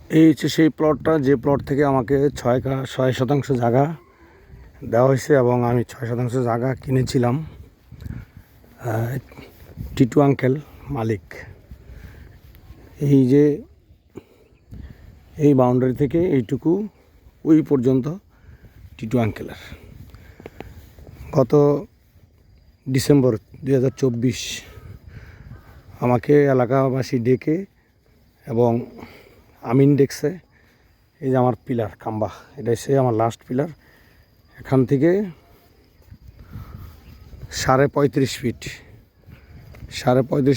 এই হচ্ছে সেই প্লটটা, যে প্লট থেকে আমাকে 6% জায়গা দেওয়া হয়েছে এবং আমি 6% জায়গা কিনেছিলাম। টিটু আঙ্কেল মালিক। এই যে এই বাউন্ডারি থেকে এইটুকু ওই পর্যন্ত টিটু আঙ্কেলের। গত ডিসেম্বর 2024 আমাকে এলাকাবাসী ডেকে এবং আমিন ডেকছে, এই যে আমার পিলার খাম্বা, এটা সে আমার লাস্ট পিলার, এখান থেকে 35.5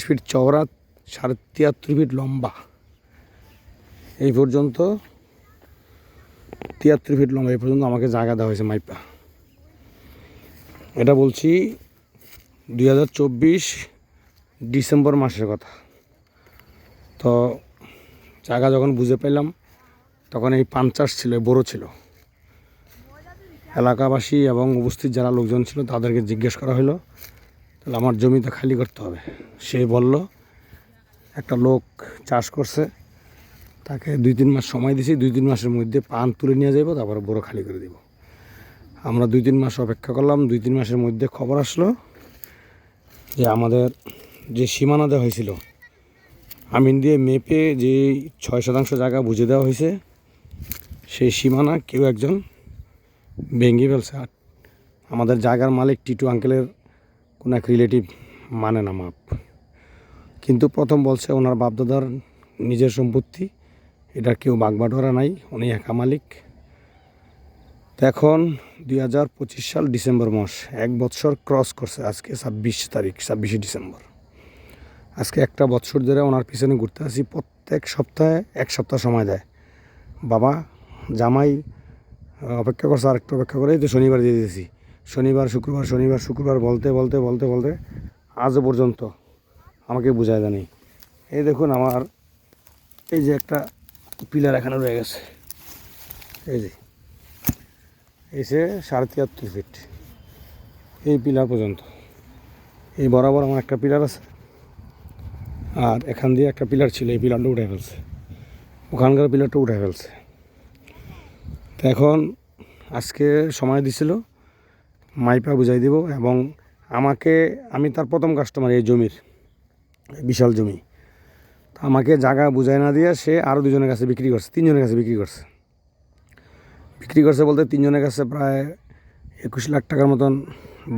ফিট চওড়া, 73 ফিট লম্বা, এই পর্যন্ত 73 ফিট লম্বা এই পর্যন্ত আমাকে জায়গা দেওয়া হয়েছে মাইপা। এটা বলছি 2024 ডিসেম্বর মাসের কথা। তো জায়গা যখন বুঝে পেলাম তখন এই পান চাষ ছিল, বড় ছিল। এলাকাবাসী এবং উপস্থিত যারা লোকজন ছিল তাদেরকে জিজ্ঞেস করা হলো, তাহলে আমার জমিটা খালি করতে হবে। সে বলল একটা লোক চাষ করছে, তাকে 2-3 মাস সময় দিয়েছি, 2-3 মাসের মধ্যে পান তুলে নিয়ে যাবো, তারপরে বড় খালি করে দেব। আমরা 2-3 মাস অপেক্ষা করলাম। 2-3 মাসের মধ্যে খবর আসলো যে আমাদের যে সীমানা দেওয়া হয়েছিল আমিন দিয়ে মেপে যে 6% জায়গা বুঝে দেওয়া হয়েছে, সেই সীমানা কেউ একজন ভেঙে ফেলছে। আর আমাদের জায়গার মালিক টিটু আঙ্কেলের কোনো এক রিলেটিভ মানে না মাপ, কিন্তু প্রথম বলছে ওনার বাপদাদার নিজের সম্পত্তি, এটা কেউ বাগবাটোয়ারা নাই, উনি একা মালিক। তো এখন 2025 সাল ডিসেম্বর মাস, 1 বছর ক্রস করছে আজকে 26 ডিসেম্বর। আজকে 1 বছর ধরে ওনার পিছনে ঘুরতে আসি। প্রত্যেক সপ্তাহে 1 সপ্তাহ সময় দেয় বাবা, জামাই অপেক্ষা করছে, আরেকটু অপেক্ষা করে তো শনিবার দিয়ে দিয়েছি, শনিবার শুক্রবার বলতে বলতে বলতে বলতে আজও পর্যন্ত আমাকে বুঝায় দেয়নি। এই দেখুন আমার এই যে একটা পিলার এখানে রয়ে গেছে, এই যে এসে 73 ফিট এই পিলার পর্যন্ত, এই বরাবর আমার একটা পিলার আছে, আর এখান দিয়ে একটা পিলার ছিল, এই পিলারটা উঠে ফেলছে, ওখানকার পিলারটা উঠে ফেলছে। তো এখন আজকে সময় দিছিল মাইপা বুঝাই দিব, এবং আমি তার প্রথম কাস্টমার এই জমির, বিশাল জমি। তো আমাকে জায়গা বুঝাই না দিয়ে সে আরও 2জনের কাছে বিক্রি করছে, 3জনের কাছে বিক্রি করছে বলতে 3জনের কাছে প্রায় 21 লাখ টাকার মতন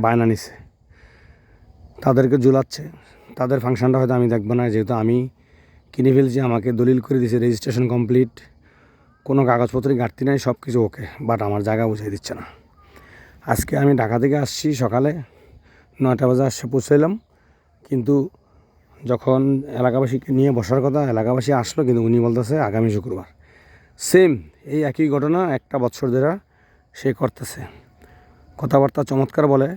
বায়না নিছে। তাদেরকে ঝুলাচ্ছে, তাদের ফাংশনটা হয়তো আমি দেখবো না, যেহেতু আমি কিনে ফেলছি, আমাকে দলিল করে দিয়েছে, রেজিস্ট্রেশন কমপ্লিট, কোনো কাগজপত্রে ঘাটতি নাই, সব কিছু ওকে, বাট আমার জায়গা বুঝাই দিচ্ছে না। আজকে আমি ঢাকা থেকে আসছি সকালে 9টা বাজে আসছে পৌঁছাইলাম, কিন্তু যখন এলাকাবাসীকে নিয়ে বসার কথা, এলাকাবাসী আসলো, কিন্তু উনি বলতেছে আগামী শুক্রবার। সেম এই একই ঘটনা 1 বছর ধরে সে করতেছে। কথাবার্তা চমৎকার বলে,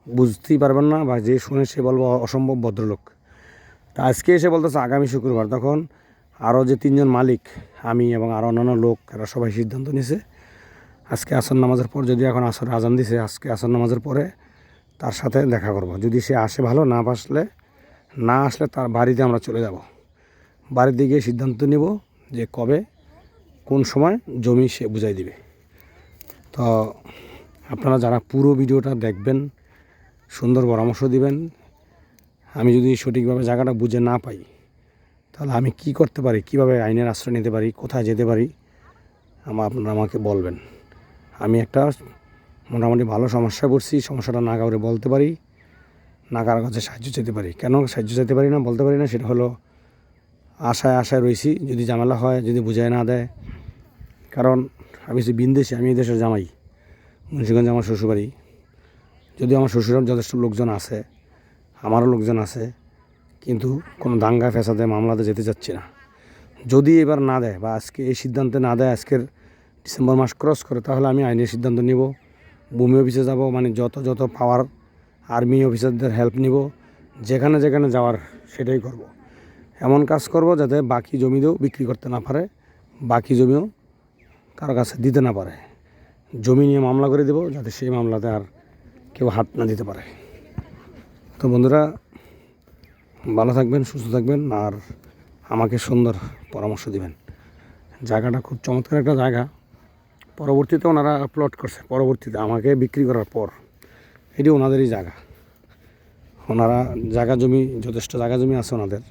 বুঝতেই পারবেন না, বা যে শুনে সে বলবো অসম্ভব ভদ্রলোক। তা আজকে এসে বলতেছে আগামী শুক্রবার। তখন আরও যে 3জন মালিক, আমি এবং আরও অন্যান্য লোক, এরা সবাই সিদ্ধান্ত নিছে আজকে আসর নামাজের পর, যদি এখন আসর আজান দিছে, আজকে আসর নামাজের পরে তার সাথে দেখা করব। যদি সে আসে ভালো, না আসলে তার বাড়িতে আমরা চলে যাব। বাড়িতে গিয়ে সিদ্ধান্ত নেব যে কবে কোন সময় জমি সে বুঝাই দিবে। তো আপনারা যারা পুরো ভিডিওটা দেখবেন, সুন্দর পরামর্শ দিবেন। আমি যদি সঠিকভাবে জায়গাটা বুঝে না পাই, তাহলে আমি কি করতে পারি, কিভাবে আইনের আশ্রয় নিতে পারি, কোথায় যেতে পারি, আপনারা আমাকে বলবেন। আমি একটা মোটামুটি ভালো সমস্যায় পড়ছি, সমস্যাটা না কাউরে বলতে পারি না, কারো কাছে সাহায্য চাইতে পারি। কেন সাহায্য চাইতে পারি না, বলতে পারি না, সেটা হলো আশায় রয়েছি, যদি ঝামেলা হয়, যদি বুঝাই না দেয়। কারণ আমি যে বিন্দেশি, আমি এই দেশের জামাই, মুন্সিগঞ্জে আমার শ্বশুরবাড়ি। যদি আমার শ্বশুরের যথেষ্ট লোকজন আছে, আমারও লোকজন আছে, কিন্তু কোনো দাঙ্গা ফ্যাসাদে মামলাতে যেতে চাচ্ছি না। যদি এবার না দেয়, বা আজকে এই সিদ্ধান্তে না দেয়, আজকের ডিসেম্বর মাস ক্রস করে, তাহলে আমি আইনের সিদ্ধান্ত নিব, ভূমি অফিসে যাব, মানে যত পাওয়ার আর্মি অফিসারদের হেল্প নিব, যেখানে যাওয়ার সেটাই করব। এমন কাজ করব যাতে বাকি জমিতেও বিক্রি করতে না পারে, বাকি জমিও কারো কাছে দিতে না পারে। জমি নিয়ে মামলা করে দেব, যাতে সেই মামলাতে আর কেউ হাত না দিতে পারে। তো বন্ধুরা, ভালো থাকবেন, সুস্থ থাকবেন, আর আমাকে সুন্দর পরামর্শ দিবেন। জায়গাটা খুব চমৎকার একটা জায়গা। পরবর্তীতে ওনারা প্লট করছে, পরবর্তীতে আমাকে বিক্রি করার পর এটি ওনাদেরই জায়গা। ওনারা জায়গা জমি, যথেষ্ট জায়গা জমি আছে ওনাদের।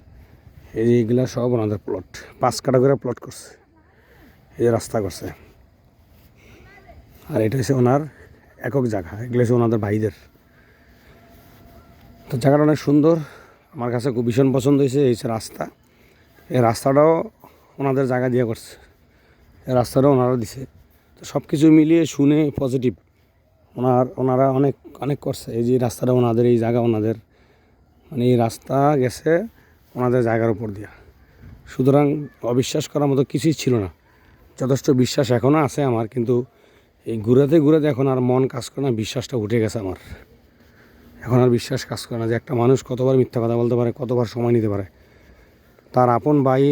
এই যে এইগুলা সব ওনাদের প্লট, 5 কাঠা করে প্লট করছে, এই যে রাস্তা করছে। আর এটা হচ্ছে ওনার একক জায়গা, এগুলো হচ্ছে ওনাদের ভাইদের। তো জায়গাটা অনেক সুন্দর, আমার কাছে খুব ভীষণ পছন্দ হয়েছে। এই যে রাস্তা, এই রাস্তাটাও ওনাদের জায়গা দিয়ে করছে, এই রাস্তাটাও ওনারা দিছে। তো সব কিছু মিলিয়ে শুনে পজিটিভ, ওনারা অনেক অনেক করছে। এই যে রাস্তাটা ওনাদের, এই জায়গা ওনাদের, মানে এই রাস্তা গেছে ওনাদের জায়গার উপর দিয়া। সুতরাং অবিশ্বাস করার মতো কিছুই ছিল না, যথেষ্ট বিশ্বাস এখনও আছে আমার। কিন্তু এই ঘুরাতে ঘুরাতে এখন আর মন কাজ করে না, বিশ্বাসটা উঠে গেছে আমার। এখন আর বিশ্বাস কাজ করে না যে একটা মানুষ কতবার মিথ্যা কথা বলতে পারে, কতবার সময় নিতে পারে। তার আপন ভাই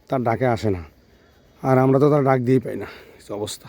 তার ডাকে আসে না, আর আমরা তো তার ডাক দিয়েই পাই না, অবস্থা।